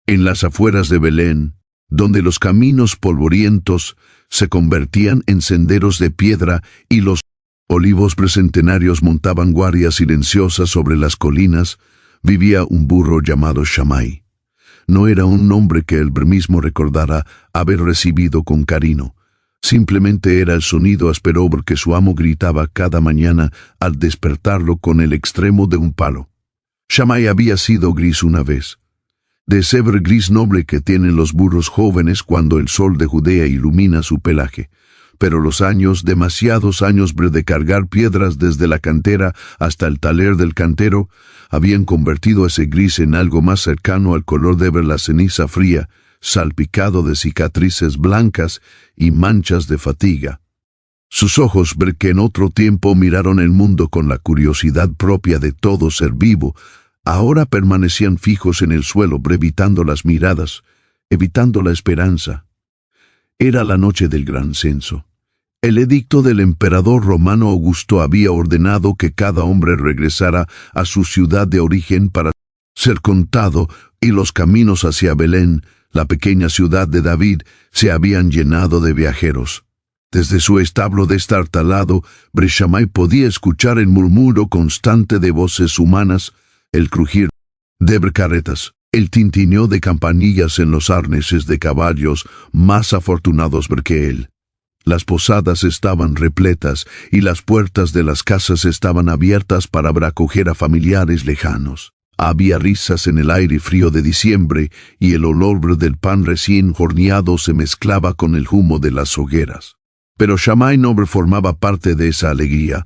En las afueras de Belén, donde los caminos polvorientos se convertían en senderos de piedra y los olivos precentenarios montaban guardias silenciosas sobre las colinas, vivía un burro llamado Shammai. No era un nombre que él mismo recordara haber recibido con cariño. Simplemente era el sonido áspero que su amo gritaba cada mañana al despertarlo con el extremo de un palo. Shammai había sido gris una vez, de ese gris noble que tienen los burros jóvenes cuando el sol de Judea ilumina su pelaje. Pero los años, demasiados años de cargar piedras desde la cantera hasta el taller del cantero, habían convertido ese gris en algo más cercano al color de la ceniza fría, salpicado de cicatrices blancas y manchas de fatiga. Sus ojos, que en otro tiempo miraron el mundo con la curiosidad propia de todo ser vivo, ahora permanecían fijos en el suelo, evitando las miradas, evitando la esperanza. Era la noche del gran censo. El edicto del emperador romano Augusto había ordenado que cada hombre regresara a su ciudad de origen para ser contado, y los caminos hacia Belén, la pequeña ciudad de David, se habían llenado de viajeros. Desde su establo destartalado, Shammai podía escuchar el murmullo constante de voces humanas, el crujir de carretas, el tintineo de campanillas en los arneses de caballos más afortunados que él. Las posadas estaban repletas y las puertas de las casas estaban abiertas para acoger a familiares lejanos. Había risas en el aire frío de diciembre y el olor del pan recién horneado se mezclaba con el humo de las hogueras. Pero Shammai no formaba parte de esa alegría.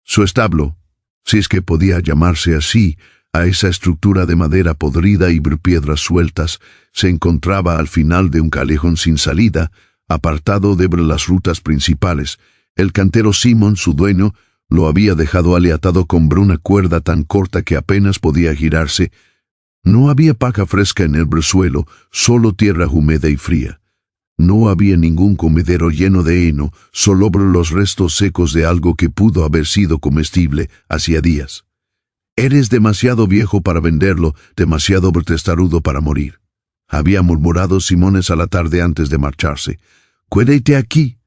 Su establo, si es que podía llamarse así, a esa estructura de madera podrida y piedras sueltas, se encontraba al final de un callejón sin salida, apartado de las rutas principales. El cantero Simón, su dueño, lo había dejado atado con una cuerda tan corta que apenas podía girarse. No había paja fresca en el suelo, solo tierra húmeda y fría. No había ningún comedero lleno de heno, solo los restos secos de algo que pudo haber sido comestible hacía días. «Eres demasiado viejo para venderlo, demasiado testarudo para morir», había murmurado Simones a la tarde antes de marcharse. «Quédate aquí.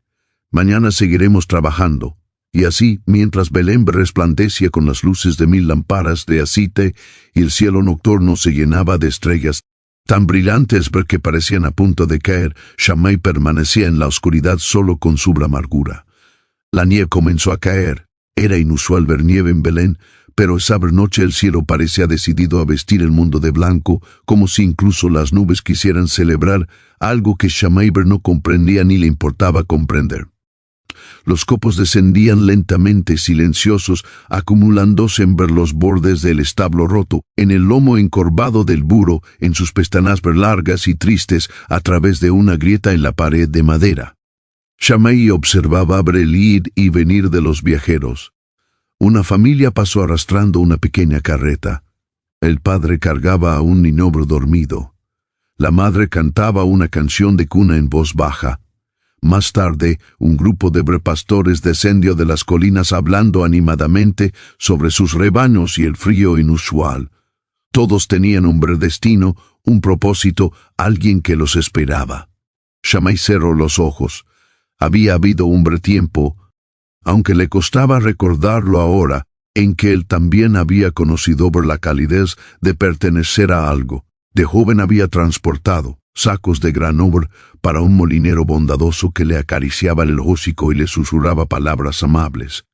Mañana seguiremos trabajando». Y así, mientras Belén resplandecía con las luces de 1000 lámparas de aceite y el cielo nocturno se llenaba de estrellas tan brillantes que parecían a punto de caer, Shammai permanecía en la oscuridad solo con su amargura. La nieve comenzó a caer. Era inusual ver nieve en Belén, pero esa noche el cielo parecía decidido a vestir el mundo de blanco, como si incluso las nubes quisieran celebrar algo que Shammai no comprendía ni le importaba comprender. Los copos descendían lentamente, silenciosos, acumulándose en los bordes del establo roto, en el lomo encorvado del burro, en sus pestañas largas y tristes, a través de una grieta en la pared de madera. Shammai observaba el ir y venir de los viajeros. Una familia pasó arrastrando una pequeña carreta. El padre cargaba a un niño dormido. La madre cantaba una canción de cuna en voz baja. Más tarde, un grupo de pastores descendió de las colinas hablando animadamente sobre sus rebaños y el frío inusual. Todos tenían un destino, un propósito, alguien que los esperaba. Shammai cerró los ojos. Había habido un tiempo, aunque le costaba recordarlo ahora, en que él también había conocido la calidez de pertenecer a algo. De joven había transportado sacos de grano para un molinero bondadoso que le acariciaba el hocico y le susurraba palabras amables.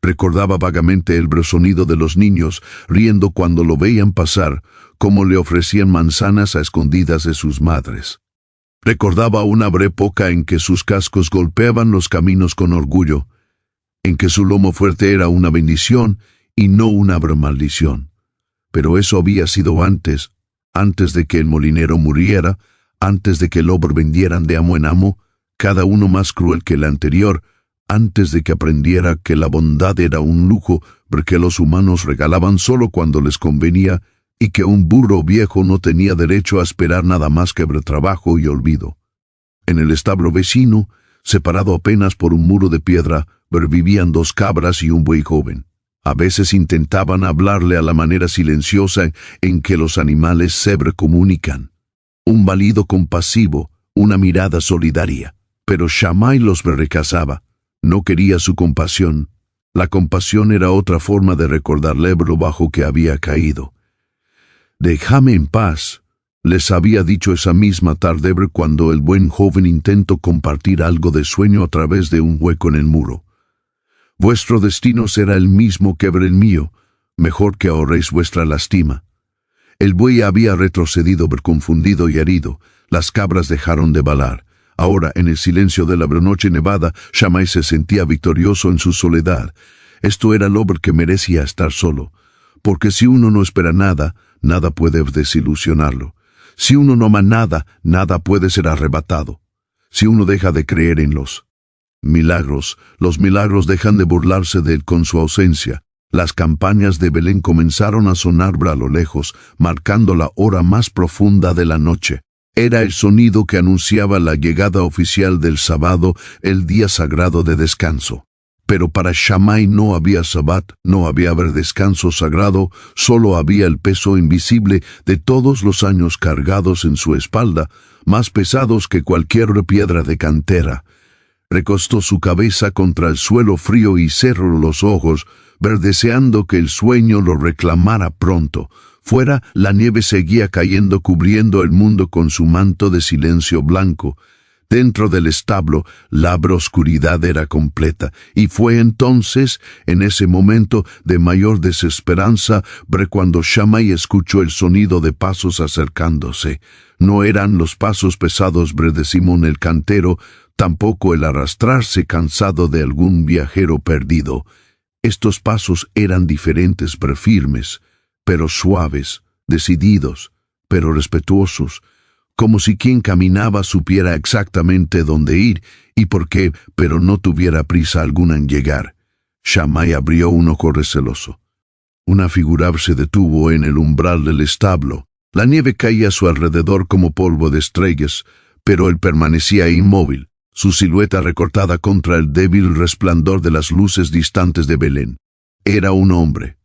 Recordaba vagamente el sonido de los niños riendo cuando lo veían pasar, como le ofrecían manzanas a escondidas de sus madres. Recordaba una época en que sus cascos golpeaban los caminos con orgullo, en que su lomo fuerte era una bendición y no una maldición. Pero eso había sido antes de que el molinero muriera, antes de que el lobo vendieran de amo en amo, cada uno más cruel que el anterior, antes de que aprendiera que la bondad era un lujo porque los humanos regalaban solo cuando les convenía y que un burro viejo no tenía derecho a esperar nada más que trabajo y olvido. En el establo vecino, separado apenas por un muro de piedra, vivían 2 cabras y un buey joven. A veces intentaban hablarle a la manera silenciosa en que los animales se comunican. un balido compasivo, una mirada solidaria. Pero Shammai los rechazaba. No quería su compasión. La compasión era otra forma de recordarle lo bajo que había caído. «Déjame en paz», les había dicho esa misma tarde cuando el buen joven intentó compartir algo de sueño a través de un hueco en el muro. «Vuestro destino será el mismo que el mío. Mejor que ahorréis vuestra lástima». El buey había retrocedido confundido y herido. Las cabras dejaron de balar. Ahora, en el silencio de la noche nevada, Shammai se sentía victorioso en su soledad. Esto era lo que merecía estar solo. Porque si uno no espera nada, nada puede desilusionarlo. Si uno no ama nada, nada puede ser arrebatado. Si uno deja de creer en los milagros dejan de burlarse de él con su ausencia. Las campanas de Belén comenzaron a sonar a lo lejos, marcando la hora más profunda de la noche. Era el sonido que anunciaba la llegada oficial del sábado, el día sagrado de descanso. Pero para Shammai no había sabbat, no había descanso sagrado, solo había el peso invisible de todos los años cargados en su espalda, más pesados que cualquier piedra de cantera. Recostó su cabeza contra el suelo frío y cerró los ojos, deseando que el sueño lo reclamara pronto. Fuera, la nieve seguía cayendo cubriendo el mundo con su manto de silencio blanco. Dentro del establo, la oscuridad era completa, y fue entonces, en ese momento de mayor desesperanza, cuando Shammai escuchó el sonido de pasos acercándose. No eran los pasos pesados de Simón el cantero, tampoco el arrastrarse cansado de algún viajero perdido. Estos pasos eran diferentes pero firmes, pero suaves, decididos, pero respetuosos, como si quien caminaba supiera exactamente dónde ir y por qué, pero no tuviera prisa alguna en llegar. Shammai abrió un ojo receloso. Una figura se detuvo en el umbral del establo. La nieve caía a su alrededor como polvo de estrellas, pero él permanecía inmóvil, su silueta recortada contra el débil resplandor de las luces distantes de Belén. Era un hombre.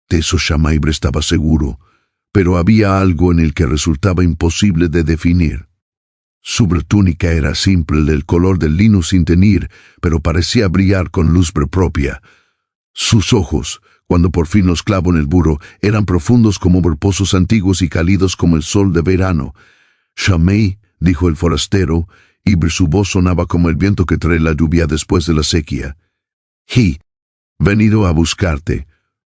De eso Shammai estaba seguro, pero había algo en el que resultaba imposible de definir. Su túnica era simple, del color del lino sin teñir, pero parecía brillar con luz propia. Sus ojos, cuando por fin los clavó en el burro, eran profundos como pozos antiguos y cálidos como el sol de verano. «Shammai», dijo el forastero, y su voz sonaba como el viento que trae la lluvia después de la sequía. «He venido a buscarte».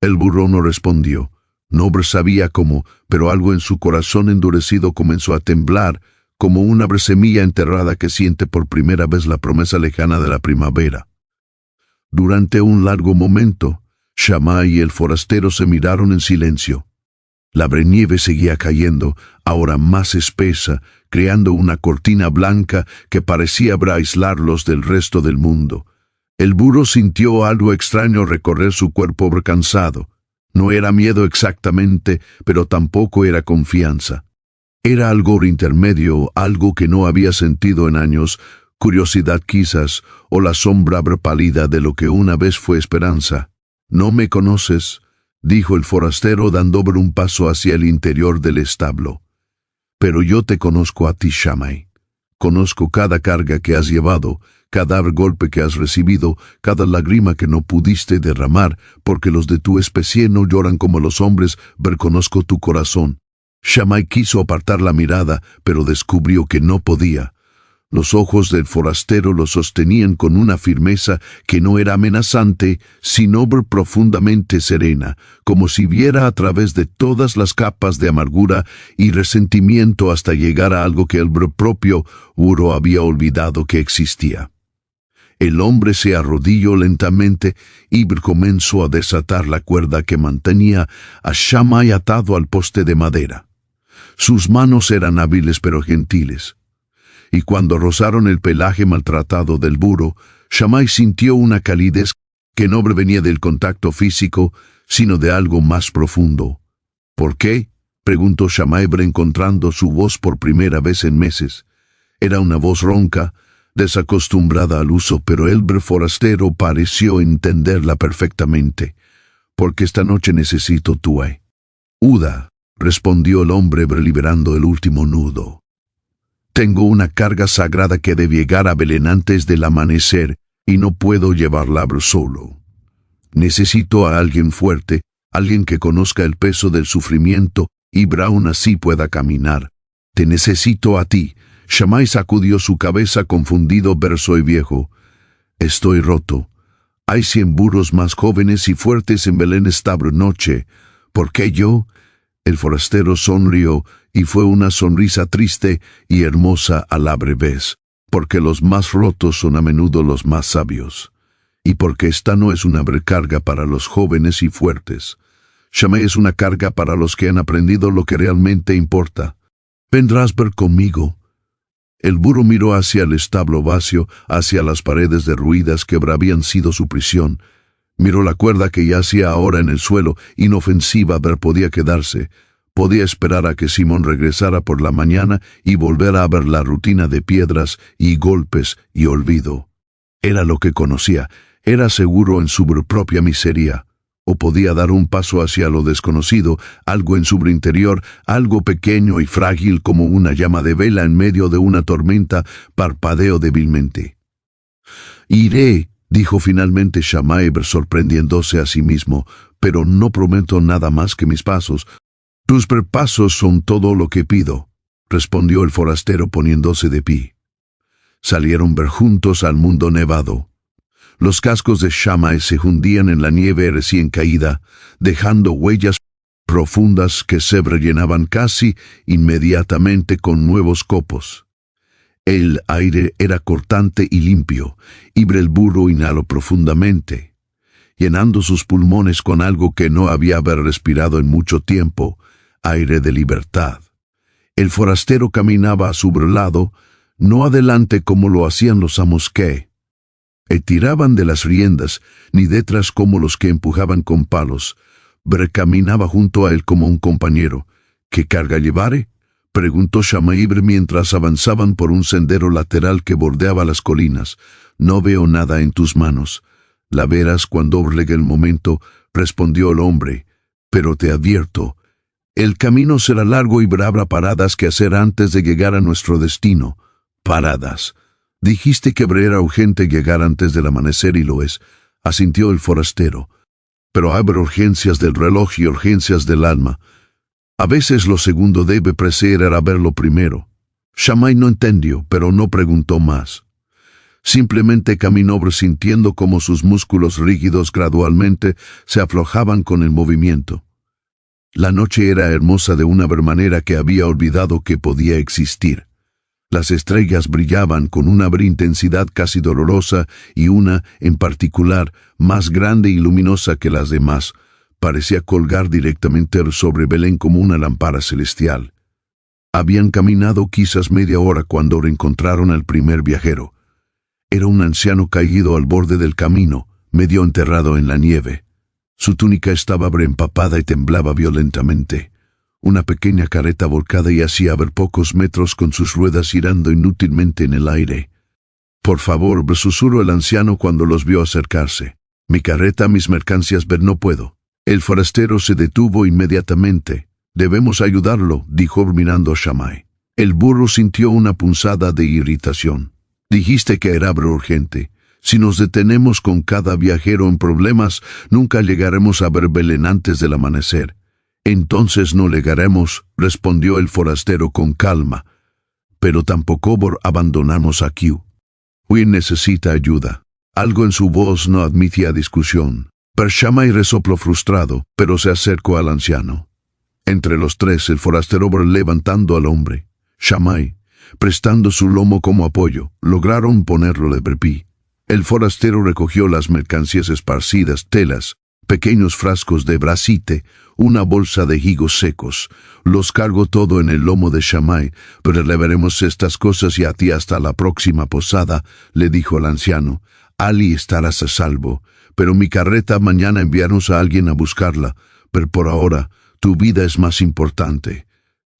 El burro no respondió. No sabía cómo, pero algo en su corazón endurecido comenzó a temblar, como una semilla enterrada que siente por primera vez la promesa lejana de la primavera. Durante un largo momento, Shammai y el forastero se miraron en silencio. La nieve seguía cayendo, ahora más espesa, creando una cortina blanca que parecía aislarlos del resto del mundo. El burro sintió algo extraño recorrer su cuerpo cansado. No era miedo exactamente, pero tampoco era confianza. Era algo intermedio, algo que no había sentido en años, curiosidad quizás, o la sombra pálida de lo que una vez fue esperanza. «No me conoces», dijo el forastero dando un paso hacia el interior del establo. «Pero yo te conozco a ti, Shammai. Conozco cada carga que has llevado, cada golpe que has recibido, cada lágrima que no pudiste derramar, porque los de tu especie no lloran como los hombres, conozco tu corazón». Shammai quiso apartar la mirada, pero descubrió que no podía. Los ojos del forastero lo sostenían con una firmeza que no era amenazante, sino profundamente serena, como si viera a través de todas las capas de amargura y resentimiento hasta llegar a algo que el propio burro había olvidado que existía. El hombre se arrodilló lentamente y comenzó a desatar la cuerda que mantenía a Shammai atado al poste de madera. Sus manos eran hábiles pero gentiles. Y cuando rozaron el pelaje maltratado del burro, Shammai sintió una calidez que no venía del contacto físico, sino de algo más profundo. «¿Por qué?», preguntó Shammai encontrando su voz por primera vez en meses. Era una voz ronca, desacostumbrada al uso, pero el forastero pareció entenderla perfectamente. «Porque esta noche necesito tu ayuda», respondió el hombre liberando el último nudo. Tengo una carga sagrada que debe llegar a Belén antes del amanecer y no puedo llevarla solo. Necesito a alguien fuerte, alguien que conozca el peso del sufrimiento y aún así pueda caminar. Te necesito a ti. Shammai sacudió su cabeza confundido, verso y viejo. Estoy roto. Hay 100 burros más jóvenes y fuertes en Belén esta noche. ¿Por qué yo? El forastero sonrió, y fue una sonrisa triste y hermosa a la vez, porque los más rotos son a menudo los más sabios, y porque esta no es una carga para los jóvenes y fuertes. Shammai es una carga para los que han aprendido lo que realmente importa. ¿Vendrás ver conmigo? El burro miró hacia el establo vacío, hacia las paredes derruidas que habían sido su prisión. Miró la cuerda que yacía ahora en el suelo, inofensiva, pero podía quedarse. Podía esperar a que Simón regresara por la mañana y volver a ver la rutina de piedras y golpes y olvido. Era lo que conocía, era seguro en su propia miseria. O podía dar un paso hacia lo desconocido, algo en su interior, algo pequeño y frágil como una llama de vela en medio de una tormenta, parpadeó débilmente. Iré, dijo finalmente Shammai, sorprendiéndose a sí mismo, pero no prometo nada más que mis pasos. Tus pasos son todo lo que pido, respondió el forastero poniéndose de pie. Salieron ver juntos al mundo nevado. Los cascos de Shammai se hundían en la nieve recién caída, dejando huellas profundas que se rellenaban casi inmediatamente con nuevos copos. El aire era cortante y limpio, y el burro inhaló profundamente, llenando sus pulmones con algo que no había respirado en mucho tiempo, aire de libertad. El forastero caminaba a su lado, no adelante como lo hacían los amos que tiraban de las riendas, ni detrás como los que empujaban con palos. Caminaba junto a él como un compañero. ¿Qué carga llevaré?, preguntó Shammai mientras avanzaban por un sendero lateral que bordeaba las colinas. No veo nada en tus manos. La verás cuando llegue el momento, respondió el hombre. Pero te advierto, el camino será largo y habrá paradas que hacer antes de llegar a nuestro destino. Paradas. Dijiste que era urgente llegar antes del amanecer y lo es, asintió el forastero. Pero hay urgencias del reloj y urgencias del alma. A veces lo segundo debe preceder a ver lo primero. Shammai no entendió, pero no preguntó más. Simplemente caminó sintiendo cómo sus músculos rígidos gradualmente se aflojaban con el movimiento. La noche era hermosa de una manera que había olvidado que podía existir. Las estrellas brillaban con una intensidad casi dolorosa y una, en particular, más grande y luminosa que las demás, parecía colgar directamente sobre Belén como una lámpara celestial. Habían caminado quizás media hora cuando reencontraron al primer viajero. Era un anciano caído al borde del camino, medio enterrado en la nieve. Su túnica estaba empapada y temblaba violentamente. Una pequeña carreta volcada y hacía ver pocos metros con sus ruedas girando inútilmente en el aire. Por favor, susurró el anciano cuando los vio acercarse. Mi carreta, mis mercancías, no puedo. El forastero se detuvo inmediatamente. Debemos ayudarlo, dijo mirando a Shammai. El burro sintió una punzada de irritación. Dijiste que era urgente. Si nos detenemos con cada viajero en problemas, nunca llegaremos a ver Belén antes del amanecer. Entonces no llegaremos, respondió el forastero con calma. Pero tampoco abandonamos a Q. Hoy necesita ayuda. Algo en su voz no admitía discusión. Pero Shammai resopló frustrado, pero se acercó al anciano. Entre los tres, el forastero levantando al hombre. Shammai, prestando su lomo como apoyo, lograron ponerlo de pie. El forastero recogió las mercancías esparcidas, telas, pequeños frascos de bracite, una bolsa de higos secos. Los cargó todo en el lomo de Shammai, pero le veremos estas cosas y a ti hasta la próxima posada, le dijo el anciano. Ali estarás a salvo, pero mi carreta mañana enviarnos a alguien a buscarla, pero por ahora tu vida es más importante.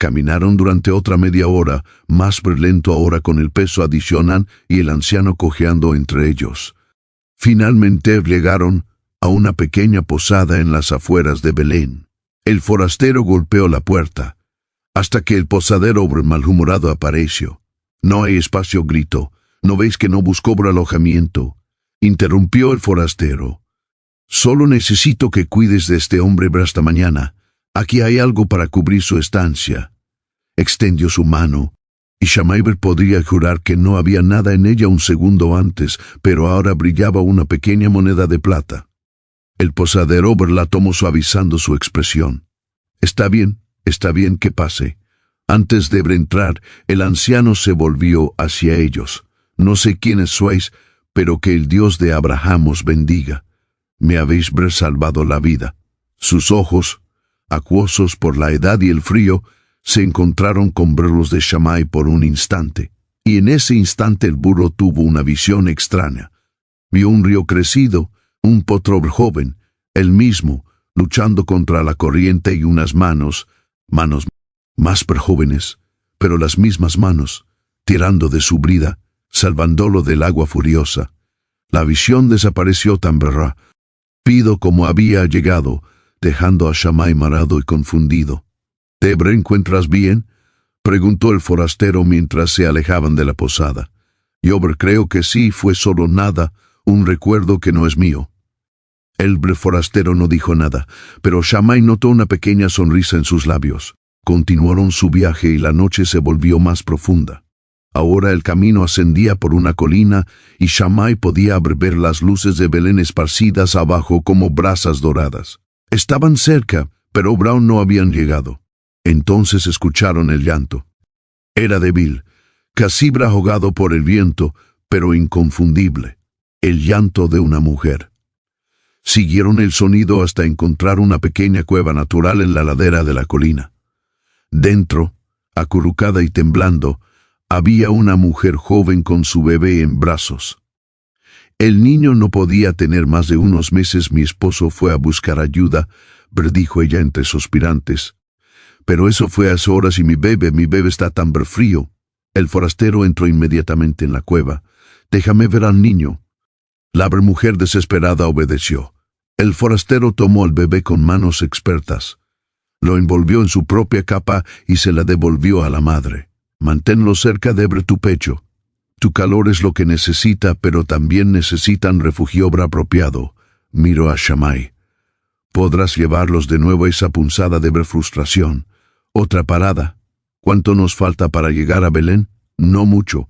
Caminaron durante otra media hora, más lento ahora con el peso adicional y el anciano cojeando entre ellos. Finalmente llegaron a una pequeña posada en las afueras de Belén. El forastero golpeó la puerta, hasta que el posadero malhumorado apareció. No hay espacio, gritó. ¿No veis que no busco alojamiento? Interrumpió el forastero. Solo necesito que cuides de este hombre hasta mañana. Aquí hay algo para cubrir su estancia. Extendió su mano, y Shammai podría jurar que no había nada en ella un segundo antes, pero ahora brillaba una pequeña moneda de plata. El posadero la tomó suavizando su expresión. Está bien que pase. Antes de entrar, el anciano se volvió hacia ellos. No sé quiénes sois, pero que el Dios de Abraham os bendiga. Me habéis salvado la vida. Sus ojos, acuosos por la edad y el frío, se encontraron con los de Shammai por un instante, y en ese instante el burro tuvo una visión extraña. Vio un río crecido, un potro joven, el mismo, luchando contra la corriente y unas manos más jóvenes, pero las mismas manos, tirando de su brida, salvándolo del agua furiosa. La visión desapareció tan rápido como había llegado, dejando a Shammai marado y confundido. ¿Te encuentras bien?, preguntó el forastero mientras se alejaban de la posada. Yo creo que sí, fue solo nada, un recuerdo que no es mío. El forastero no dijo nada, pero Shammai notó una pequeña sonrisa en sus labios. Continuaron su viaje y la noche se volvió más profunda. Ahora el camino ascendía por una colina y Shammai podía ver las luces de Belén esparcidas abajo como brasas doradas. Estaban cerca, pero Brown no habían llegado. Entonces escucharon el llanto. Era débil, casi ahogado por el viento, pero inconfundible. El llanto de una mujer. Siguieron el sonido hasta encontrar una pequeña cueva natural en la ladera de la colina. Dentro, acurrucada y temblando, había una mujer joven con su bebé en brazos. El niño no podía tener más de unos meses. Mi esposo fue a buscar ayuda, dijo ella entre suspirantes. Pero eso fue hace horas y mi bebé está tan frío. El forastero entró inmediatamente en la cueva. Déjame ver al niño. La mujer desesperada obedeció. El forastero tomó al bebé con manos expertas. Lo envolvió en su propia capa y se la devolvió a la madre. Manténlo cerca de tu pecho. Tu calor es lo que necesita, pero también necesitan refugio apropiado. Miró a Shammai. Podrás llevarlos de nuevo a esa punzada de frustración. Otra parada. ¿Cuánto nos falta para llegar a Belén? No mucho.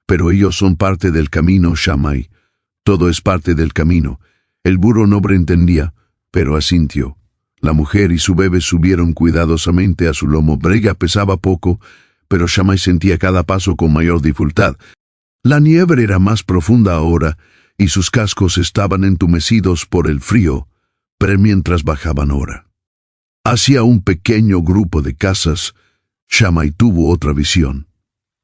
Pero ellos son parte del camino, Shammai. Todo es parte del camino. El burro no entendía, pero asintió. La mujer y su bebé subieron cuidadosamente a su lomo. Brega pesaba poco, pero Shammai sentía cada paso con mayor dificultad. La nieve era más profunda ahora, y sus cascos estaban entumecidos por el frío, pero mientras bajaban ahora. Hacia un pequeño grupo de casas, Shammai tuvo otra visión.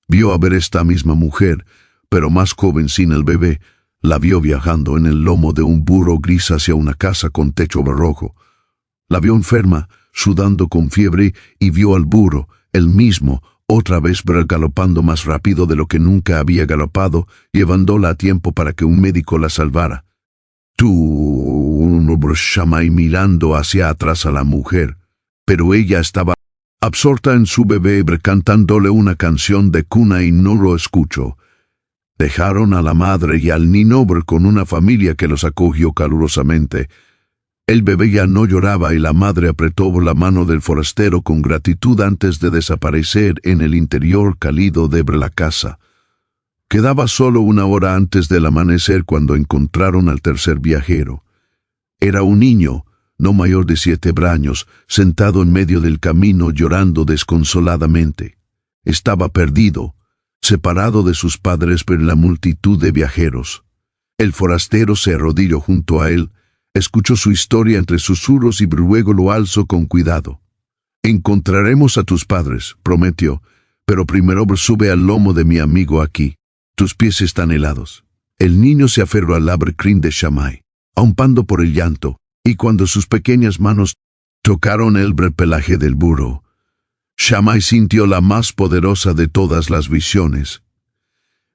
Vio a ver esta misma mujer, pero más joven sin el bebé. La vio viajando en el lomo de un burro gris hacia una casa con techo rojo. La vio enferma, sudando con fiebre, y vio al burro, el mismo, otra vez galopando más rápido de lo que nunca había galopado, llevándola a tiempo para que un médico la salvara. Shammai mirando hacia atrás a la mujer, pero ella estaba absorta en su bebé cantándole una canción de cuna y no lo escuchó. Dejaron a la madre y al niño con una familia que los acogió calurosamente. El bebé ya no lloraba y la madre apretó la mano del forastero con gratitud antes de desaparecer en el interior cálido de la casa. Quedaba solo una hora antes del amanecer cuando encontraron al tercer viajero. Era un niño, no mayor de 7 años, sentado en medio del camino llorando desconsoladamente. Estaba perdido, separado de sus padres por la multitud de viajeros. El forastero se arrodilló junto a él, escuchó su historia entre susurros y luego lo alzó con cuidado. «Encontraremos a tus padres», prometió, «pero primero sube al lomo de mi amigo aquí. Tus pies están helados». El niño se aferró al crin de Shammai, ahogando por el llanto, y cuando sus pequeñas manos tocaron el pelaje del burro, Shammai sintió la más poderosa de todas las visiones.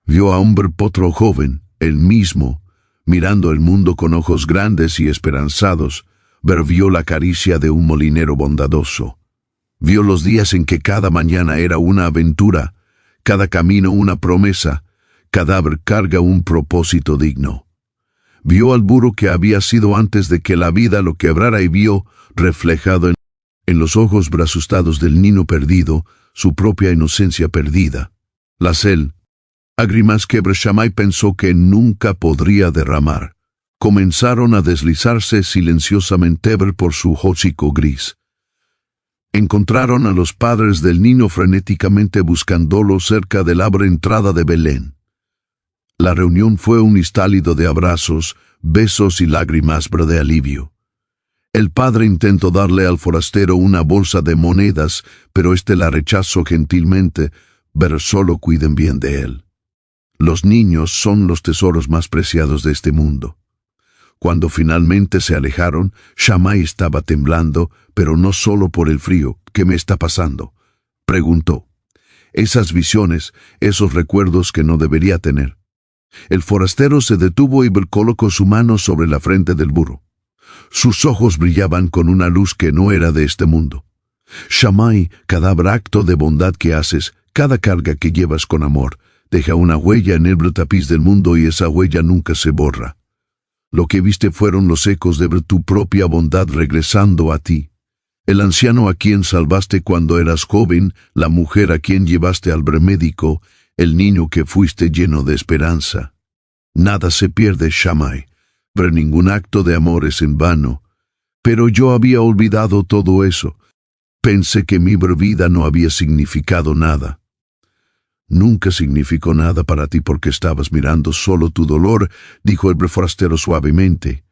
Vio a un potro joven, el mismo, mirando el mundo con ojos grandes y esperanzados, vio la caricia de un molinero bondadoso. Vio los días en que cada mañana era una aventura, cada camino una promesa, cada carga un propósito digno. Vio al burro que había sido antes de que la vida lo quebrara y vio, reflejado en los ojos asustados del niño perdido, su propia inocencia perdida. Las lágrimas que Shammai pensó que nunca podría derramar, comenzaron a deslizarse silenciosamente por su hocico gris. Encontraron a los padres del niño frenéticamente buscándolo cerca de la entrada de Belén. La reunión fue un estallido de abrazos, besos y lágrimas de alivio. El padre intentó darle al forastero una bolsa de monedas, pero éste la rechazó gentilmente, pero solo cuiden bien de él. Los niños son los tesoros más preciados de este mundo. Cuando finalmente se alejaron, Shammai estaba temblando, pero no solo por el frío. ¿Qué me está pasando?, preguntó. Esas visiones, esos recuerdos que no debería tener. El forastero se detuvo y colocó su mano sobre la frente del burro. Sus ojos brillaban con una luz que no era de este mundo. Shammai, cada acto de bondad que haces, cada carga que llevas con amor, deja una huella en el tapiz del mundo y esa huella nunca se borra. Lo que viste fueron los ecos de tu propia bondad regresando a ti. El anciano a quien salvaste cuando eras joven, la mujer a quien llevaste al médico, el niño que fuiste lleno de esperanza. Nada se pierde, Shammai, pero ningún acto de amor es en vano. Pero yo había olvidado todo eso. Pensé que mi vida no había significado nada. Nunca significó nada para ti porque estabas mirando solo tu dolor, dijo el forastero suavemente.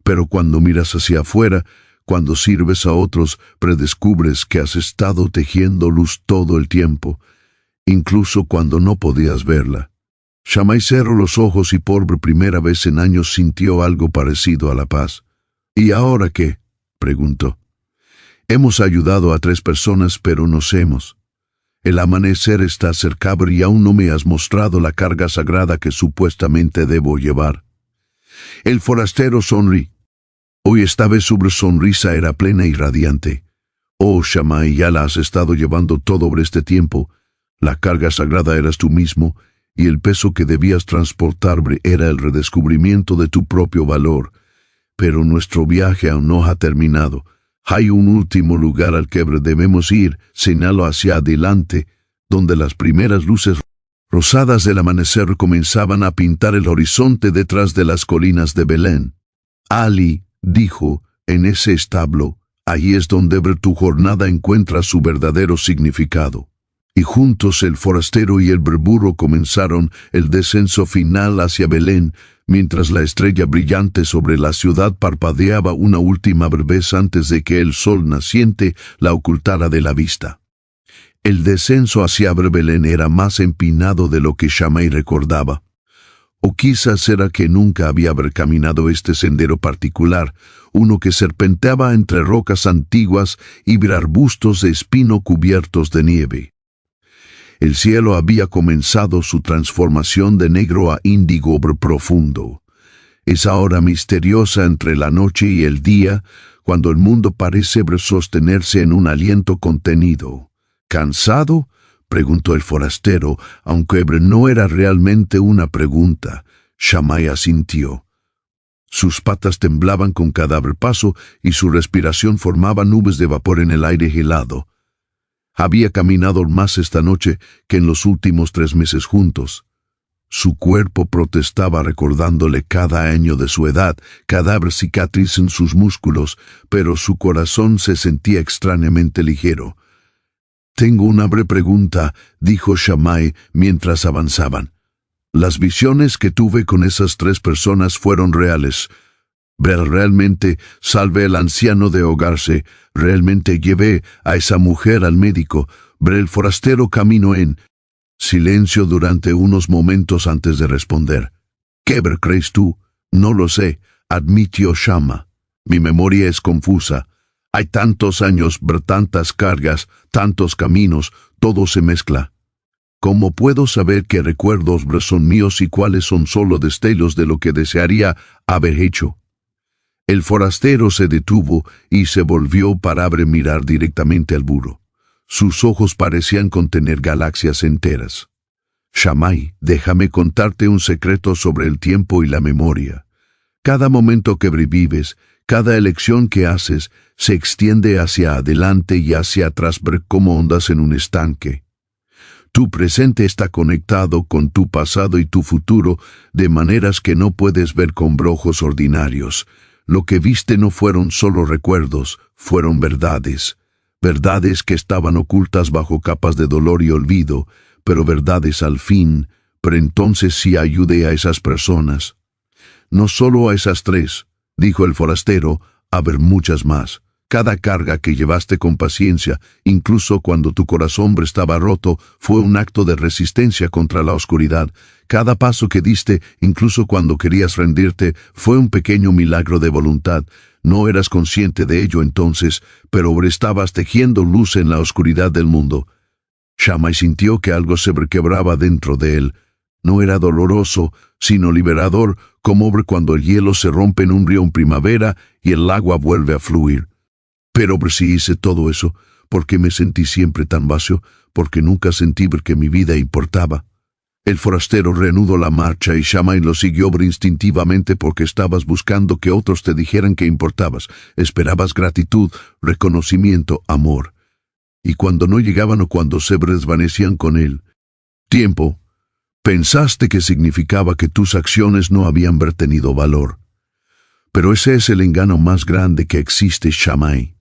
Pero cuando miras hacia afuera, cuando sirves a otros, predescubres que has estado tejiendo luz todo el tiempo, incluso cuando no podías verla. Shammai cerró los ojos y por primera vez en años sintió algo parecido a la paz. ¿Y ahora qué?, preguntó. Hemos ayudado a 3 personas, pero nos hemos. El amanecer está cerca y aún no me has mostrado la carga sagrada que supuestamente debo llevar. El forastero sonrió. Hoy esta vez su sonrisa era plena y radiante. Oh, Shammai, ya la has estado llevando todo por este tiempo. La carga sagrada eras tú mismo, y el peso que debías transportar era el redescubrimiento de tu propio valor. Pero nuestro viaje aún no ha terminado. Hay un último lugar al que debemos ir, señalo hacia adelante, donde las primeras luces rosadas del amanecer comenzaban a pintar el horizonte detrás de las colinas de Belén. Ali dijo, en ese establo, ahí es donde tu jornada encuentra su verdadero significado. Y juntos el forastero y el burro comenzaron el descenso final hacia Belén, mientras la estrella brillante sobre la ciudad parpadeaba una última vez antes de que el sol naciente la ocultara de la vista. El descenso hacia Belén era más empinado de lo que Shammai recordaba. O quizás era que nunca había caminado este sendero particular, uno que serpenteaba entre rocas antiguas y arbustos de espino cubiertos de nieve. El cielo había comenzado su transformación de negro a índigo profundo. Esa hora misteriosa entre la noche y el día, cuando el mundo parece sostenerse en un aliento contenido. ¿Cansado?, preguntó el forastero, aunque no era realmente una pregunta. Shammai asintió. Sus patas temblaban con cada paso y su respiración formaba nubes de vapor en el aire helado. Había caminado más esta noche que en los últimos 3 meses juntos. Su cuerpo protestaba recordándole cada año de su edad, cada cicatriz en sus músculos, pero su corazón se sentía extrañamente ligero. Tengo una breve pregunta, dijo Shammai mientras avanzaban. Las visiones que tuve con esas 3 personas fueron reales. Realmente salvé al anciano de ahogarse, realmente llevé a esa mujer al médico. El forastero caminó en silencio durante unos momentos antes de responder. ¿Qué crees tú? No lo sé, admitió Shammai. Mi memoria es confusa. Hay tantos años, tantas cargas, tantos caminos, todo se mezcla. ¿Cómo puedo saber qué recuerdos son míos y cuáles son solo destellos de lo que desearía haber hecho? El forastero se detuvo y se volvió para mirar directamente al burro. Sus ojos parecían contener galaxias enteras. Shammai, déjame contarte un secreto sobre el tiempo y la memoria. Cada momento que vives, cada elección que haces, se extiende hacia adelante y hacia atrás como ondas en un estanque. Tu presente está conectado con tu pasado y tu futuro de maneras que no puedes ver con ojos ordinarios. Lo que viste no fueron solo recuerdos, fueron verdades. Verdades que estaban ocultas bajo capas de dolor y olvido, pero verdades al fin. Pero entonces sí ayudé a esas personas. No solo a esas 3, dijo el forastero, haber muchas más. Cada carga que llevaste con paciencia, incluso cuando tu corazón estaba roto, fue un acto de resistencia contra la oscuridad. Cada paso que diste, incluso cuando querías rendirte, fue un pequeño milagro de voluntad. No eras consciente de ello entonces, pero estabas tejiendo luz en la oscuridad del mundo. Shammai sintió que algo se quebraba dentro de él. No era doloroso, sino liberador, como cuando el hielo se rompe en un río en primavera y el agua vuelve a fluir. Pero si hice todo eso, porque me sentí siempre tan vacío, porque nunca sentí que mi vida importaba. El forastero reanudó la marcha y Shammai lo siguió instintivamente porque estabas buscando que otros te dijeran que importabas. Esperabas gratitud, reconocimiento, amor. Y cuando no llegaban o cuando se desvanecían con él, tiempo, pensaste que significaba que tus acciones no habían tenido valor. Pero ese es el engaño más grande que existe, Shammai.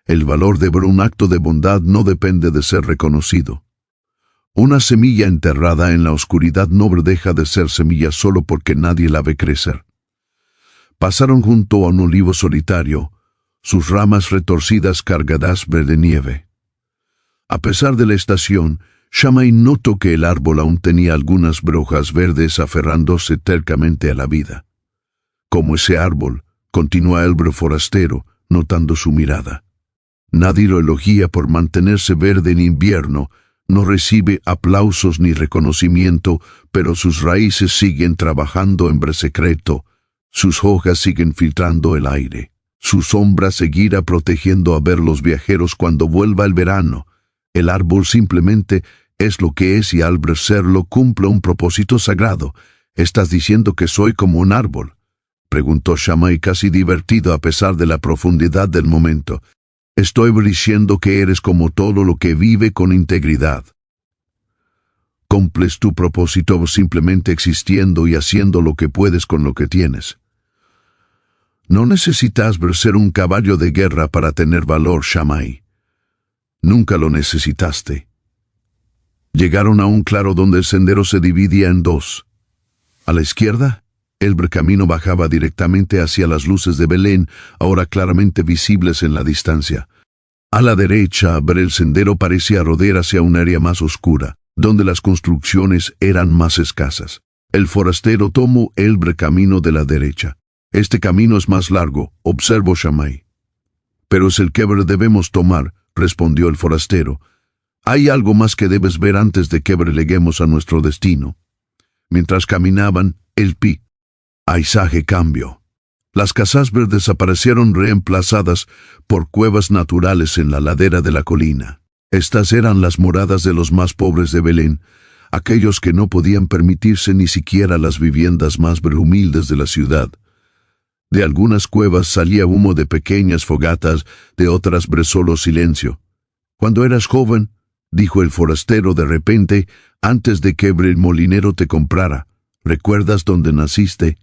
El valor de un acto de bondad no depende de ser reconocido. Una semilla enterrada en la oscuridad no deja de ser semilla solo porque nadie la ve crecer. Pasaron junto a un olivo solitario, sus ramas retorcidas cargadas de nieve. A pesar de la estación, Shammai notó que el árbol aún tenía algunas hojas verdes aferrándose tercamente a la vida. Como ese árbol, continúa el forastero, notando su mirada. Nadie lo elogia por mantenerse verde en invierno, no recibe aplausos ni reconocimiento, pero sus raíces siguen trabajando en secreto, sus hojas siguen filtrando el aire, su sombra seguirá protegiendo a ver los viajeros cuando vuelva el verano. El árbol simplemente es lo que es y al serlo cumple un propósito sagrado. ¿Estás diciendo que soy como un árbol?, preguntó Shammai casi divertido a pesar de la profundidad del momento. Estoy diciendo que eres como todo lo que vive con integridad. Cumples tu propósito simplemente existiendo y haciendo lo que puedes con lo que tienes. No necesitas ser un caballo de guerra para tener valor, Shammai. Nunca lo necesitaste. Llegaron a un claro donde el sendero se dividía en 2. A la izquierda, el camino bajaba directamente hacia las luces de Belén, ahora claramente visibles en la distancia. A la derecha, el sendero parecía rodear hacia un área más oscura, donde las construcciones eran más escasas. El forastero tomó el camino de la derecha. Este camino es más largo, observó Shammai. Pero es el que debemos tomar, respondió el forastero. Hay algo más que debes ver antes de que lleguemos a nuestro destino. Mientras caminaban, el paisaje cambió. Las casas verdes aparecieron reemplazadas por cuevas naturales en la ladera de la colina. Estas eran las moradas de los más pobres de Belén, aquellos que no podían permitirse ni siquiera las viviendas más humildes de la ciudad. De algunas cuevas salía humo de pequeñas fogatas, de otras solo silencio. Cuando eras joven, dijo el forastero de repente, antes de que el molinero te comprara, ¿recuerdas dónde naciste?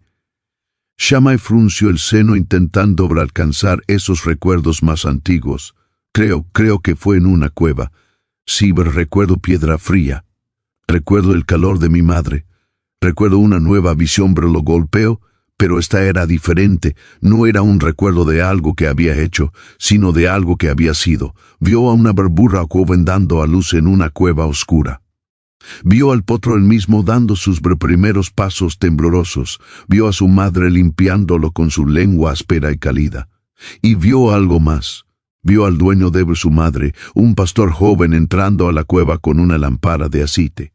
Shammai frunció el seno intentando alcanzar esos recuerdos más antiguos. Creo que fue en una cueva. Sí, recuerdo piedra fría. Recuerdo el calor de mi madre. Recuerdo una nueva visión, lo golpeó, pero esta era diferente. No era un recuerdo de algo que había hecho, sino de algo que había sido. Vio a una burra joven dando a luz en una cueva oscura. Vio al potro él mismo dando sus primeros pasos temblorosos. Vio a su madre limpiándolo con su lengua áspera y cálida. Y vio algo más. Vio al dueño de su madre, un pastor joven entrando a la cueva con una lámpara de aceite.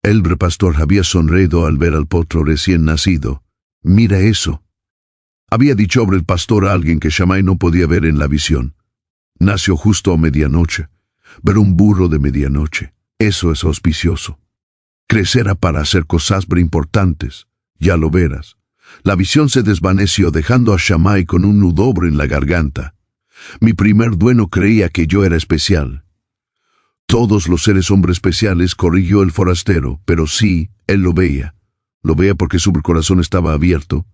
El pastor había sonreído al ver al potro recién nacido. «Mira eso», había dicho el pastor a alguien que Shammai no podía ver en la visión. Nació justo a medianoche. Ver un burro de medianoche, eso es auspicioso. Crecerá para hacer cosas muy importantes, ya lo verás. La visión se desvaneció dejando a Shammai con un nudo en la garganta. Mi primer dueño creía que yo era especial. Todos los seres hombres especiales, corrigió el forastero, pero sí, él lo veía. Lo veía porque su corazón estaba abierto.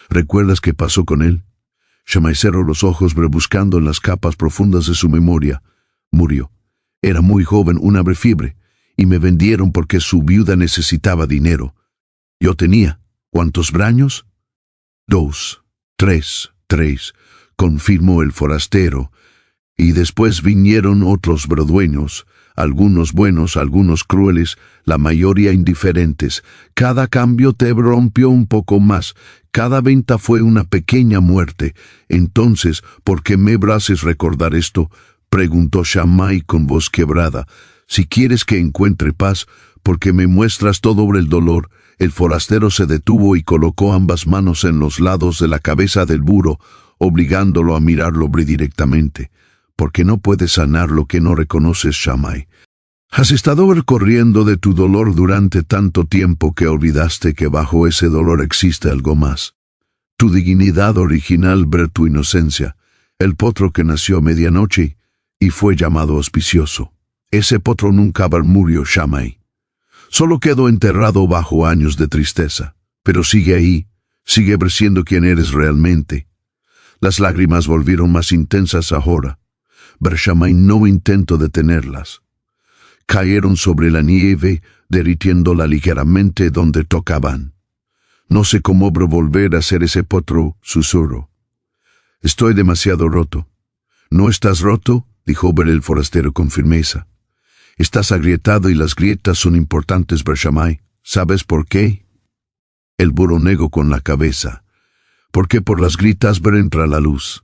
¿Recuerdas qué pasó con él? Shammai cerró los ojos rebuscando en las capas profundas de su memoria. Murió. Era muy joven, una fiebre, y me vendieron porque su viuda necesitaba dinero. Yo tenía, ¿cuántos años? 2, 3, confirmó el forastero, y después vinieron otros dueños, algunos buenos, algunos crueles, la mayoría indiferentes. Cada cambio te rompió un poco más, cada venta fue una pequeña muerte. Entonces, ¿por qué me haces recordar esto?, preguntó Shammai con voz quebrada. Si quieres que encuentre paz, porque me muestras todo el dolor. El forastero se detuvo y colocó ambas manos en los lados de la cabeza del burro, obligándolo a mirarlo directamente. Porque no puedes sanar lo que no reconoces, Shammai. Has estado corriendo de tu dolor durante tanto tiempo que olvidaste que bajo ese dolor existe algo más. Tu dignidad original, tu inocencia, el potro que nació a medianoche y fue llamado auspicioso. Ese potro nunca murió, Shammai. Solo quedó enterrado bajo años de tristeza, pero sigue ahí, sigue siendo quien eres realmente. Las lágrimas volvieron más intensas ahora. Shammai no intentó detenerlas. Cayeron sobre la nieve, derritiéndola ligeramente donde tocaban. No sé cómo volver a ser ese potro, susurró. Estoy demasiado roto. ¿No estás roto?, dijo el forastero con firmeza. Estás agrietado y las grietas son importantes, Shammai. ¿Sabes por qué? El burro negó con la cabeza. Porque por las grietas entra la luz.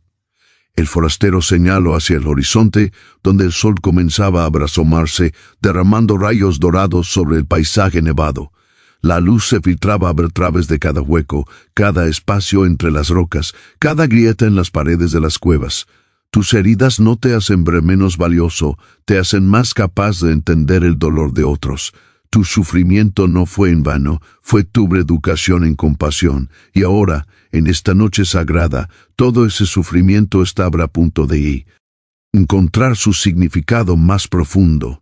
El forastero señaló hacia el horizonte, donde el sol comenzaba a asomarse, derramando rayos dorados sobre el paisaje nevado. La luz se filtraba a través de cada hueco, cada espacio entre las rocas, cada grieta en las paredes de las cuevas. Tus heridas no te hacen menos valioso, te hacen más capaz de entender el dolor de otros. Tu sufrimiento no fue en vano, fue tu reeducación en compasión, y ahora, en esta noche sagrada, todo ese sufrimiento estaba a punto de encontrar su significado más profundo.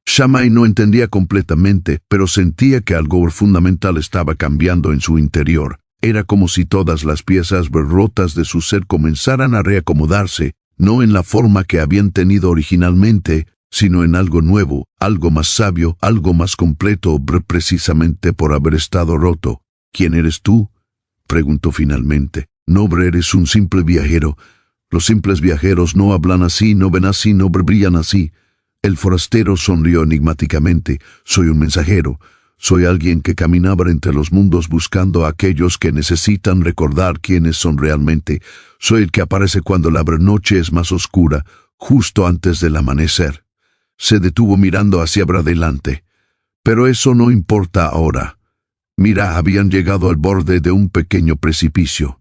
Shammai no entendía completamente, pero sentía que algo fundamental estaba cambiando en su interior. Era como si todas las piezas rotas de su ser comenzaran a reacomodarse, no en la forma que habían tenido originalmente, sino en algo nuevo, algo más sabio, algo más completo, precisamente por haber estado roto. ¿Quién eres tú?, preguntó finalmente. No eres un simple viajero. Los simples viajeros no hablan así, no ven así, no brillan así. El forastero sonrió enigmáticamente. Soy un mensajero. Soy alguien que caminaba entre los mundos buscando a aquellos que necesitan recordar quiénes son realmente. Soy el que aparece cuando la noche es más oscura, justo antes del amanecer. Se detuvo mirando hacia adelante. Pero eso no importa ahora. Mira, habían llegado al borde de un pequeño precipicio.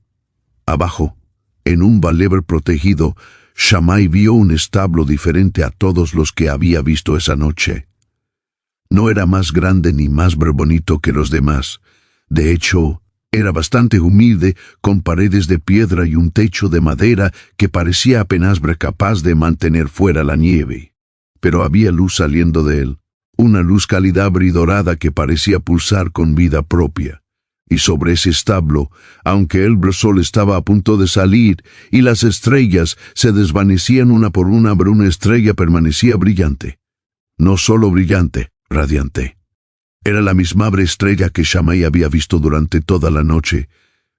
Abajo, en un valever protegido, Shammai vio un establo diferente a todos los que había visto esa noche. No era más grande ni más bonito que los demás. De hecho, era bastante humilde, con paredes de piedra y un techo de madera que parecía apenas capaz de mantener fuera la nieve. Pero había luz saliendo de él, una luz cálida y dorada que parecía pulsar con vida propia. Y sobre ese establo, aunque el sol estaba a punto de salir y las estrellas se desvanecían una por una estrella permanecía brillante. No solo brillante, radiante. Era la misma estrella que Shammai había visto durante toda la noche,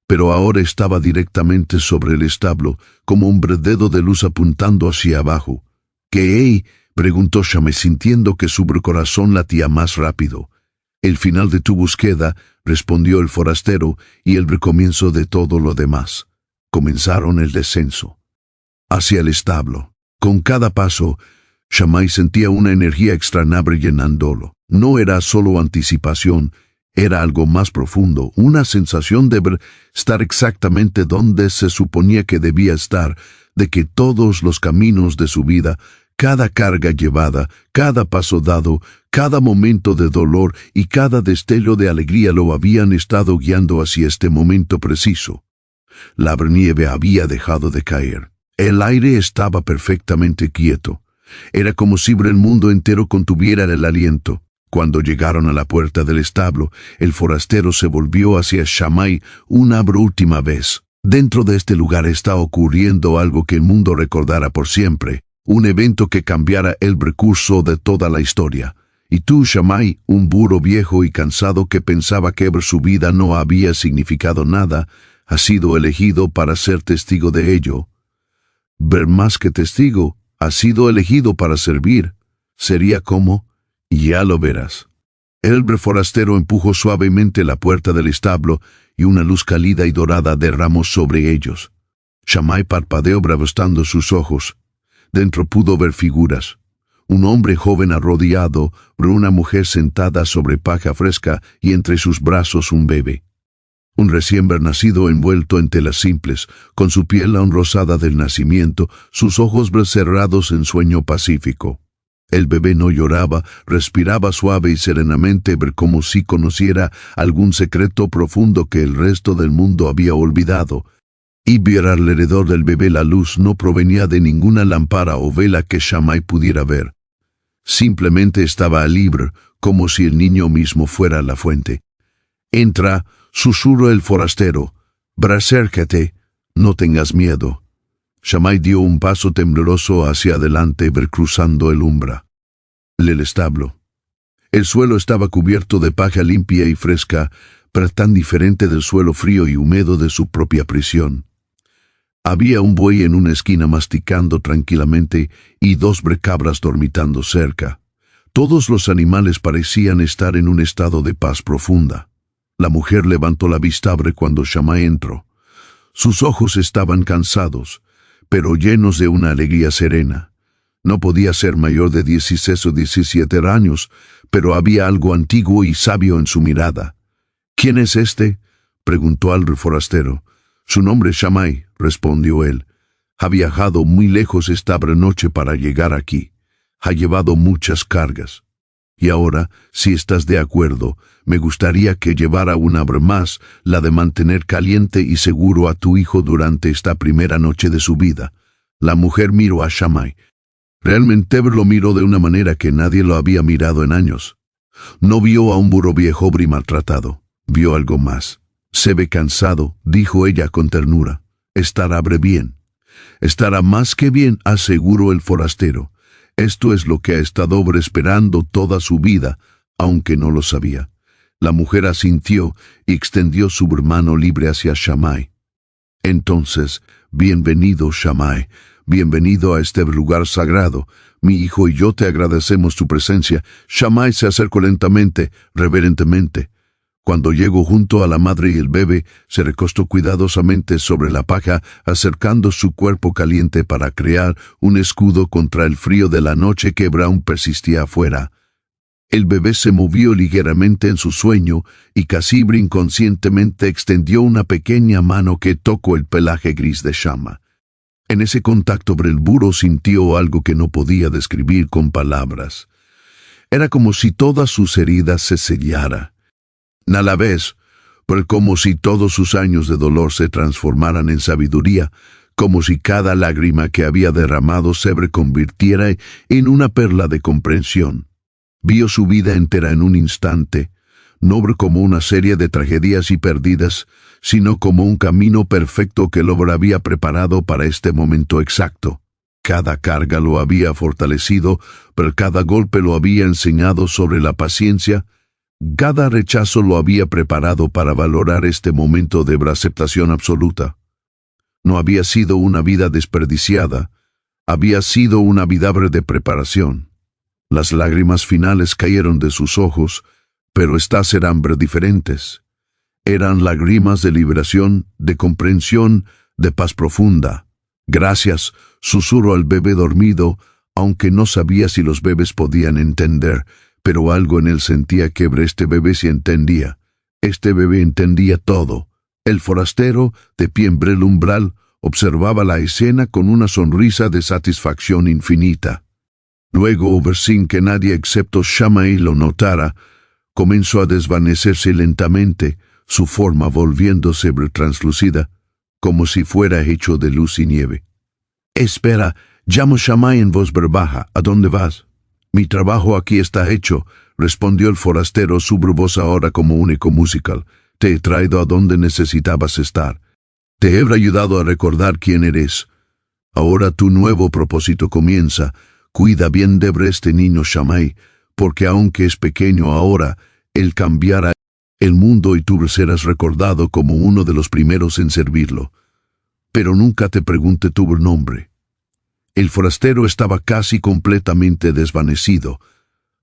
pero ahora estaba directamente sobre el establo, como un dedo de luz apuntando hacia abajo. ¿Qué hay?, preguntó Shammai sintiendo que su corazón latía más rápido. El final de tu búsqueda, respondió el forastero, y el recomienzo de todo lo demás. Comenzaron el descenso hacia el establo. Con cada paso, Shammai sentía una energía extrañable llenándolo. No era solo anticipación, era algo más profundo, una sensación de estar exactamente donde se suponía que debía estar, de que todos los caminos de su vida Cada carga llevada, cada paso dado, cada momento de dolor y cada destello de alegría lo habían estado guiando hacia este momento preciso. La nieve había dejado de caer. El aire estaba perfectamente quieto. Era como si el mundo entero contuviera el aliento. Cuando llegaron a la puerta del establo, el forastero se volvió hacia Shammai una última vez. Dentro de este lugar está ocurriendo algo que el mundo recordará por siempre, un evento que cambiará el recurso de toda la historia. Y tú, Shammai, un burro viejo y cansado que pensaba que su vida no había significado nada, has sido elegido para ser testigo de ello. Ver más que testigo, has sido elegido para servir. Sería como, ya lo verás. El forastero empujó suavemente la puerta del establo y una luz cálida y dorada derramó sobre ellos. Shammai parpadeó bravostando sus ojos. Dentro pudo ver figuras. Un hombre joven arrodillado, una mujer sentada sobre paja fresca y entre sus brazos un bebé. Un recién nacido envuelto en telas simples, con su piel aún rosada del nacimiento, sus ojos cerrados en sueño pacífico. El bebé no lloraba, respiraba suave y serenamente, como si conociera algún secreto profundo que el resto del mundo había olvidado. Y ver alrededor del bebé la luz no provenía de ninguna lámpara o vela que Shammai pudiera ver. Simplemente estaba libre, como si el niño mismo fuera la fuente. Entra, susurró el forastero. Acércate, no tengas miedo. Shammai dio un paso tembloroso hacia adelante, cruzando el umbra. El establo. El suelo estaba cubierto de paja limpia y fresca, pero tan diferente del suelo frío y húmedo de su propia prisión. Había un buey en una esquina masticando tranquilamente y dos cabras dormitando cerca. Todos los animales parecían estar en un estado de paz profunda. La mujer levantó la vista cuando Shammai entró. Sus ojos estaban cansados, pero llenos de una alegría serena. No podía ser mayor de 16 o 17 años, pero había algo antiguo y sabio en su mirada. ¿Quién es este?, preguntó al forastero. Su nombre es Shammai, respondió él. Ha viajado muy lejos esta noche para llegar aquí. Ha llevado muchas cargas. Y ahora, si estás de acuerdo, me gustaría que llevara una más, la de mantener caliente y seguro a tu hijo durante esta primera noche de su vida. La mujer miró a Shammai. Realmente lo miró de una manera que nadie lo había mirado en años. No vio a un burro viejo y maltratado. Vio algo más. Se ve cansado, dijo ella con ternura. Estará bien. Estará más que bien, aseguró el forastero. Esto es lo que ha estado esperando toda su vida, aunque no lo sabía. La mujer asintió y extendió su mano libre hacia Shammai. Entonces, bienvenido, Shammai, bienvenido a este lugar sagrado. Mi hijo y yo te agradecemos tu presencia. Shammai se acercó lentamente, reverentemente. Cuando llegó junto a la madre y el bebé, se recostó cuidadosamente sobre la paja, acercando su cuerpo caliente para crear un escudo contra el frío de la noche que aún persistía afuera. El bebé se movió ligeramente en su sueño y casi inconscientemente extendió una pequeña mano que tocó el pelaje gris de Shammai. En ese contacto el burro sintió algo que no podía describir con palabras. Era como si todas sus heridas se sellaran. A la vez, pero como si todos sus años de dolor se transformaran en sabiduría, como si cada lágrima que había derramado se convirtiera en una perla de comprensión. Vio su vida entera en un instante, no como una serie de tragedias y pérdidas, sino como un camino perfecto que lo había preparado para este momento exacto. Cada carga lo había fortalecido, pero cada golpe lo había enseñado sobre la paciencia. Cada rechazo lo había preparado para valorar este momento de aceptación absoluta. No había sido una vida desperdiciada, había sido una vida de preparación. Las lágrimas finales cayeron de sus ojos, pero estas eran diferentes. Eran lágrimas de liberación, de comprensión, de paz profunda. Gracias, susurró al bebé dormido, aunque no sabía si los bebés podían entender, pero algo en él sentía que este bebé sí entendía. Este bebé entendía todo. El forastero, de pie en el umbral, observaba la escena con una sonrisa de satisfacción infinita. Luego, sin que nadie excepto Shammai lo notara, comenzó a desvanecerse lentamente, su forma volviéndose translúcida, como si fuera hecho de luz y nieve. «Espera, llamo Shammai en voz baja. ¿A dónde vas?» «Mi trabajo aquí está hecho», respondió el forastero, su voz ahora como un eco musical. «Te he traído a donde necesitabas estar. Te he ayudado a recordar quién eres. Ahora tu nuevo propósito comienza. Cuida bien de este niño Shammai, porque aunque es pequeño ahora, él cambiará el mundo y tú serás recordado como uno de los primeros en servirlo. Pero nunca te pregunte tu nombre». El forastero estaba casi completamente desvanecido.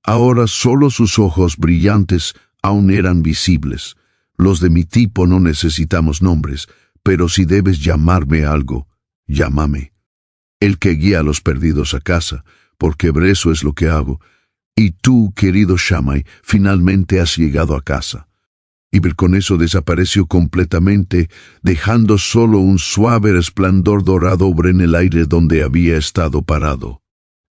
Ahora solo sus ojos brillantes aún eran visibles. «Los de mi tipo no necesitamos nombres, pero si debes llamarme algo, llámame. El que guía a los perdidos a casa, porque eso es lo que hago. Y tú, querido Shammai, finalmente has llegado a casa». Y con eso desapareció completamente, dejando solo un suave resplandor dorado en el aire donde había estado parado.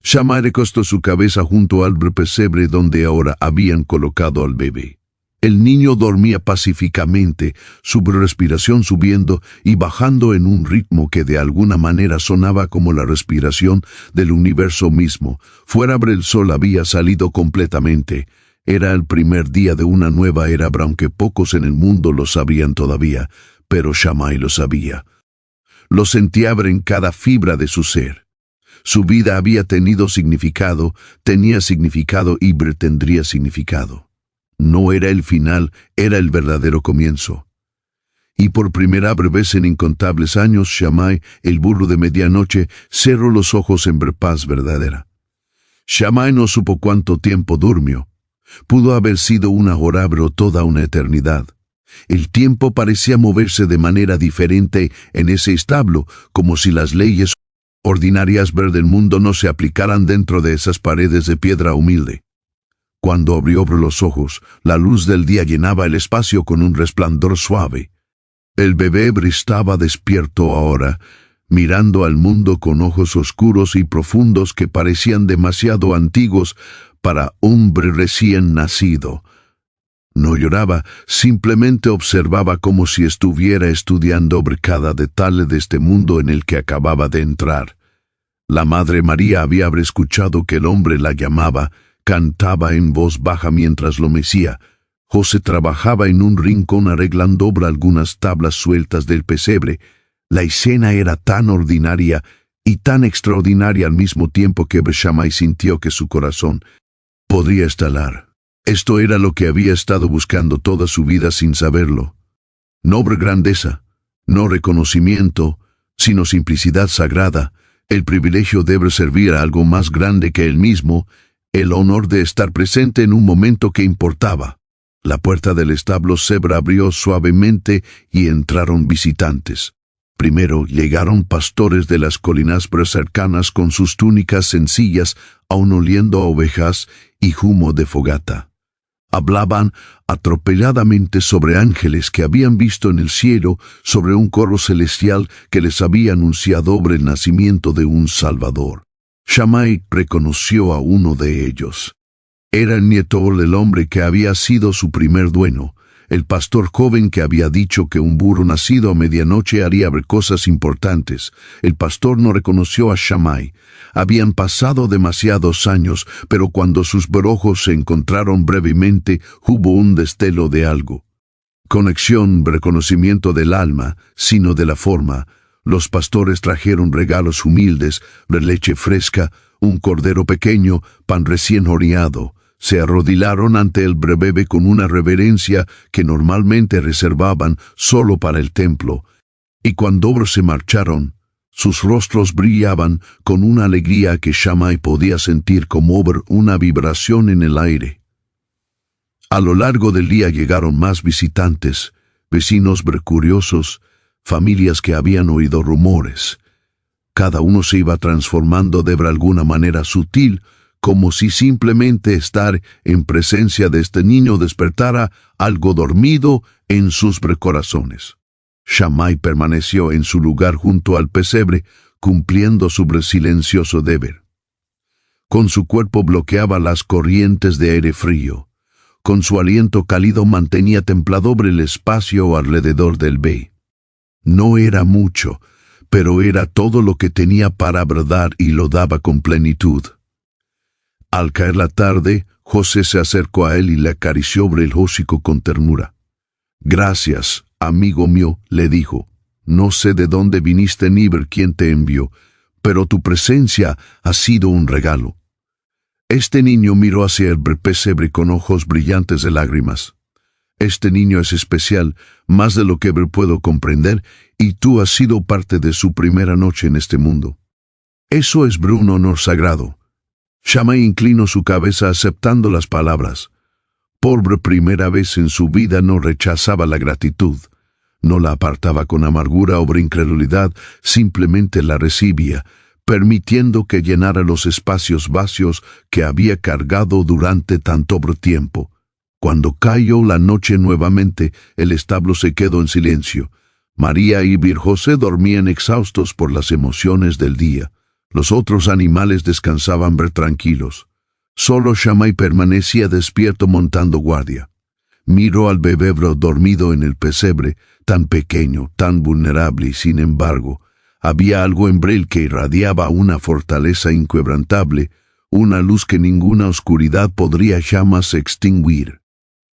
Shammai recostó su cabeza junto al pesebre donde ahora habían colocado al bebé. El niño dormía pacíficamente, su respiración subiendo y bajando en un ritmo que de alguna manera sonaba como la respiración del universo mismo. Fuera el sol había salido completamente. Era el primer día de una nueva era, aunque pocos en el mundo lo sabían todavía, pero Shammai lo sabía. Lo sentía en cada fibra de su ser. Su vida había tenido significado, tenía significado y tendría significado. No era el final, era el verdadero comienzo. Y por primera vez en incontables años, Shammai, el burro de medianoche, cerró los ojos en paz verdadera. Shammai no supo cuánto tiempo durmió. Pudo haber sido una hora o toda una eternidad. El tiempo parecía moverse de manera diferente en ese establo, como si las leyes ordinarias del mundo no se aplicaran dentro de esas paredes de piedra humilde. Cuando abrió los ojos, la luz del día llenaba el espacio con un resplandor suave. El bebé estaba despierto ahora, mirando al mundo con ojos oscuros y profundos que parecían demasiado antiguos para hombre recién nacido. No lloraba, simplemente observaba como si estuviera estudiando cada detalle de este mundo en el que acababa de entrar. La Madre María había escuchado que el hombre la llamaba, cantaba en voz baja mientras lo mecía. José trabajaba en un rincón arreglando algunas tablas sueltas del pesebre. La escena era tan ordinaria y tan extraordinaria al mismo tiempo que Shammai sintió que su corazón podría estallar. Esto era lo que había estado buscando toda su vida sin saberlo. No grandeza, no reconocimiento, sino simplicidad sagrada, el privilegio de servir a algo más grande que él mismo, el honor de estar presente en un momento que importaba. La puerta del establo se abrió suavemente y entraron visitantes. Primero llegaron pastores de las colinas cercanas con sus túnicas sencillas, aun oliendo a ovejas y humo de fogata. Hablaban atropelladamente sobre ángeles que habían visto en el cielo, sobre un coro celestial que les había anunciado el nacimiento de un Salvador. Shammai reconoció a uno de ellos. Era el nieto del hombre que había sido su primer dueño, el pastor joven que había dicho que un burro nacido a medianoche haría cosas importantes. El pastor no reconoció a Shammai. Habían pasado demasiados años, pero cuando sus ojos se encontraron brevemente, hubo un destello de algo. Conexión, reconocimiento del alma, sino de la forma. Los pastores trajeron regalos humildes, leche fresca, un cordero pequeño, pan recién horneado. Se arrodillaron ante el bebé con una reverencia que normalmente reservaban solo para el templo, y cuando se marcharon, sus rostros brillaban con una alegría que Shammai podía sentir como una vibración en el aire. A lo largo del día llegaron más visitantes, vecinos curiosos, familias que habían oído rumores. Cada uno se iba transformando de alguna manera sutil, como si simplemente estar en presencia de este niño despertara algo dormido en sus corazones. Shammai permaneció en su lugar junto al pesebre, cumpliendo su silencioso deber. Con su cuerpo bloqueaba las corrientes de aire frío. Con su aliento cálido mantenía templado el espacio alrededor del bé. No era mucho, pero era todo lo que tenía para dar y lo daba con plenitud. Al caer la tarde, José se acercó a él y le acarició sobre el hocico con ternura. «Gracias, amigo mío», le dijo. «No sé de dónde viniste ni ver quién te envió, pero tu presencia ha sido un regalo». Este niño miró hacia el pesebre con ojos brillantes de lágrimas. «Este niño es especial, más de lo que puedo comprender, y tú has sido parte de su primera noche en este mundo. Eso es un honor sagrado». Shammai inclinó su cabeza aceptando las palabras. Por primera vez en su vida no rechazaba la gratitud. No la apartaba con amargura o incredulidad, simplemente la recibía, permitiendo que llenara los espacios vacíos que había cargado durante tanto tiempo. Cuando cayó la noche nuevamente, el establo se quedó en silencio. María y José dormían exhaustos por las emociones del día. Los otros animales descansaban tranquilos. Solo Shammai permanecía despierto montando guardia. Miró al bebé dormido en el pesebre, tan pequeño, tan vulnerable, y sin embargo, había algo en él que irradiaba una fortaleza inquebrantable, una luz que ninguna oscuridad podría jamás extinguir.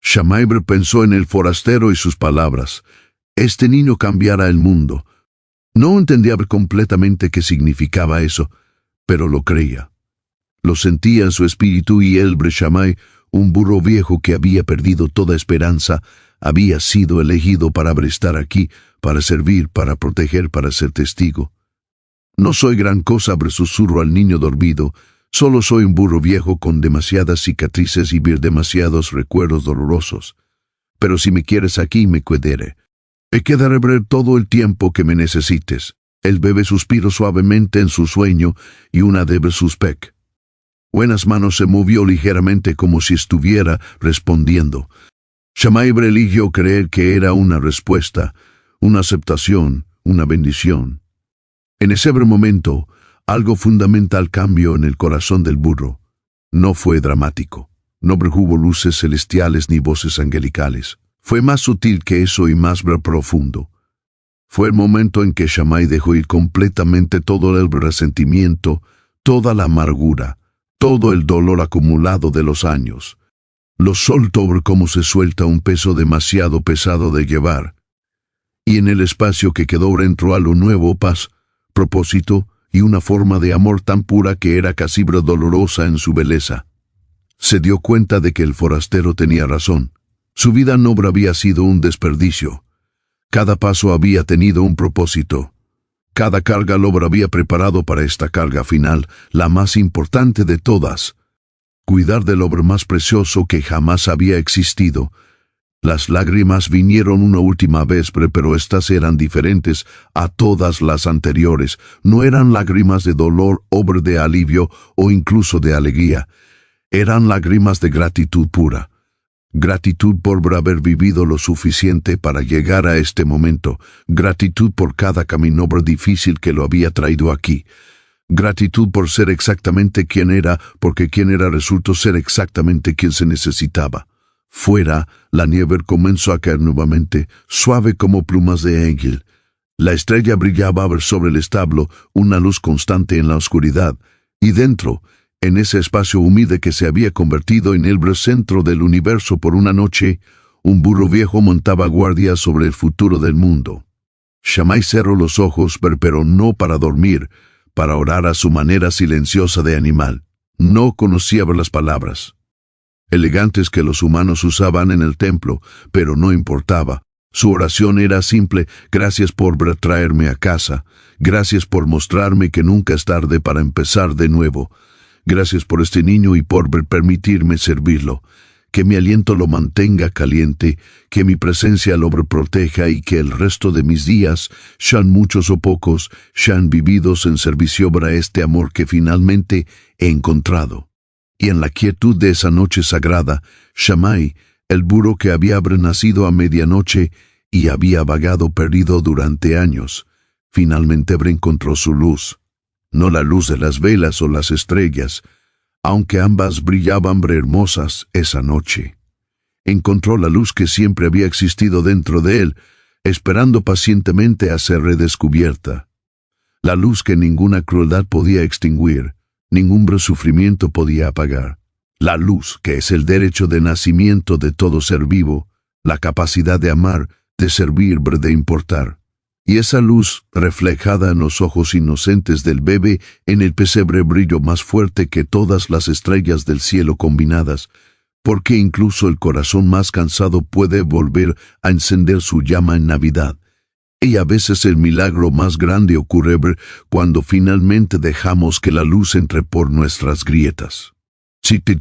Shammai pensó en el forastero y sus palabras. Este niño cambiará el mundo. No entendía completamente qué significaba eso, pero lo creía. Lo sentía en su espíritu y él, Shammai, un burro viejo que había perdido toda esperanza, había sido elegido para estar aquí, para servir, para proteger, para ser testigo. «No soy gran cosa», susurró al niño dormido, «solo soy un burro viejo con demasiadas cicatrices y demasiados recuerdos dolorosos. Pero si me quieres aquí, me cuidaré. Me quedaré todo el tiempo que me necesites». El bebé suspiró suavemente en su sueño y una de sus pec. Buenas manos se movió ligeramente como si estuviera respondiendo. Shammai eligió creer que era una respuesta, una aceptación, una bendición. En ese momento, algo fundamental cambió en el corazón del burro. No fue dramático. No hubo luces celestiales ni voces angelicales. Fue más sutil que eso y más profundo. Fue el momento en que Shammai dejó ir completamente todo el resentimiento, toda la amargura, todo el dolor acumulado de los años. Lo soltó como se suelta un peso demasiado pesado de llevar. Y en el espacio que quedó entró a lo nuevo paz, propósito y una forma de amor tan pura que era casi dolorosa en su belleza. Se dio cuenta de que el forastero tenía razón. Su vida no había sido un desperdicio. Cada paso había tenido un propósito. Cada carga lo había preparado para esta carga final, la más importante de todas. Cuidar del obra más precioso que jamás había existido. Las lágrimas vinieron una última vez, pero estas eran diferentes a todas las anteriores. No eran lágrimas de dolor, obra de alivio o incluso de alegría. Eran lágrimas de gratitud pura. Gratitud por haber vivido lo suficiente para llegar a este momento. Gratitud por cada camino difícil que lo había traído aquí. Gratitud por ser exactamente quien era, porque quien era resultó ser exactamente quien se necesitaba. Fuera, la nieve comenzó a caer nuevamente, suave como plumas de ángel. La estrella brillaba sobre el establo, una luz constante en la oscuridad, y dentro, en ese espacio humilde que se había convertido en el centro del universo por una noche, un burro viejo montaba guardia sobre el futuro del mundo. Shammai cerró los ojos, pero no para dormir, para orar a su manera silenciosa de animal. No conocía las palabras elegantes que los humanos usaban en el templo, pero no importaba. Su oración era simple: gracias por traerme a casa, gracias por mostrarme que nunca es tarde para empezar de nuevo, gracias por este niño y por permitirme servirlo, que mi aliento lo mantenga caliente, que mi presencia lo proteja y que el resto de mis días, sean muchos o pocos, sean vividos en servicio para este amor que finalmente he encontrado. Y en la quietud de esa noche sagrada, Shammai, el burro que había nacido a medianoche y había vagado perdido durante años, finalmente encontró su luz. No la luz de las velas o las estrellas, aunque ambas brillaban hermosas esa noche. Encontró la luz que siempre había existido dentro de él, esperando pacientemente a ser redescubierta. La luz que ninguna crueldad podía extinguir, ningún sufrimiento podía apagar. La luz que es el derecho de nacimiento de todo ser vivo, la capacidad de amar, de servir, de importar. Y esa luz, reflejada en los ojos inocentes del bebé, en el pesebre brilló más fuerte que todas las estrellas del cielo combinadas, porque incluso el corazón más cansado puede volver a encender su llama en Navidad. Y a veces el milagro más grande ocurre cuando finalmente dejamos que la luz entre por nuestras grietas. Si te